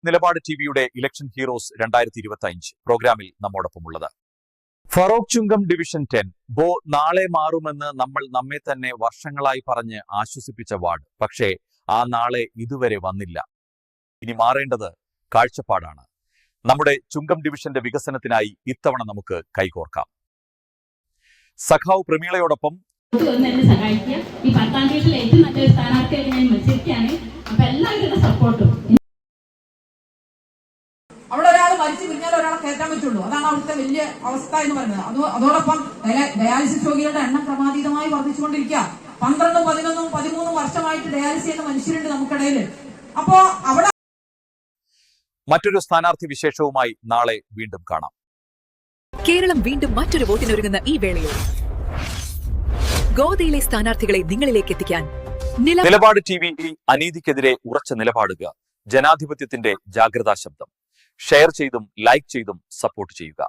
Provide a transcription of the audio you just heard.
നിലപാട് ടിവിയുടെ election heroes 2025 പ്രോഗ്രാമിൽ നമ്മോടൊപ്പമുള്ളത് ഫറോക്ക് ചുങ്കം ഡിവിഷൻ 10 നാളെ മാറുമെന്ന് നമ്മൾ നമ്മെ തന്നെ വർഷങ്ങളായി പറഞ്ഞ് ആശ്വസിപ്പിച്ച വാർഡ്. പക്ഷേ ആ നാളെ ഇതുവരെ വന്നില്ല. ഇനി മാറേണ്ടത് കാഴ്ചപ്പാടാണ്. നമ്മുടെ ചുങ്കം ഡിവിഷന്റെ വികസനത്തിനായി ഇത്തവണ നമുക്ക് കൈകോർക്കാം. സഖാവ് പ്രമീളയോടൊപ്പം സഹായിക്കുക. ഈ 10-ാം തീയതിയിൽ ഏറ്റവും നല്ലൊരു സ്ഥാനാർത്ഥിയായിട്ട് ഞാൻ മത്സരിക്കുകയാണ്. അപ്പൊ എല്ലാവരുടെ സപ്പോർട്ടും. അവിടെ ഒരാൾ മരിച്ചു പിരിഞ്ഞാൽ ഒരാളെ കയറ്റാൻ പറ്റുള്ളൂ. അതാണ് അവിടുത്തെ വലിയ അവസ്ഥ എന്ന് പറയുന്നത്. അതോടൊപ്പം ഡയാലിസിസ് രോഗികളുടെ എണ്ണം ക്രമാതീതമായി വർദ്ധിച്ചുകൊണ്ടിരിക്കുക. 12, 11, 13 വർഷമായിട്ട് ഡയാലിസിസ് ചെയ്യുന്ന മനുഷ്യരുണ്ട് നമുക്കിടയിൽ. അപ്പോ അവിടെ മറ്റൊരു സ്ഥാനാർത്ഥി വിശേഷവുമായി നാളെ വീണ്ടും കാണാം. കേരളം വീണ്ടും മറ്റൊരു വോട്ടിനൊരുങ്ങുന്ന ഈ വേളയിൽ ഗോദയിലെ സ്ഥാനാർത്ഥികളെ നിങ്ങളിലേക്ക് എത്തിക്കാൻ നിലപാട് ടിവി അനീതിക്കെതിരെ ഉറച്ച നിലപാടുക. ജനാധിപത്യത്തിന്റെ ജാഗ്രതാ ശബ്ദം. ഷെയർ ചെയ്തും ലൈക്ക് ചെയ്തും സപ്പോർട്ട് ചെയ്യുക.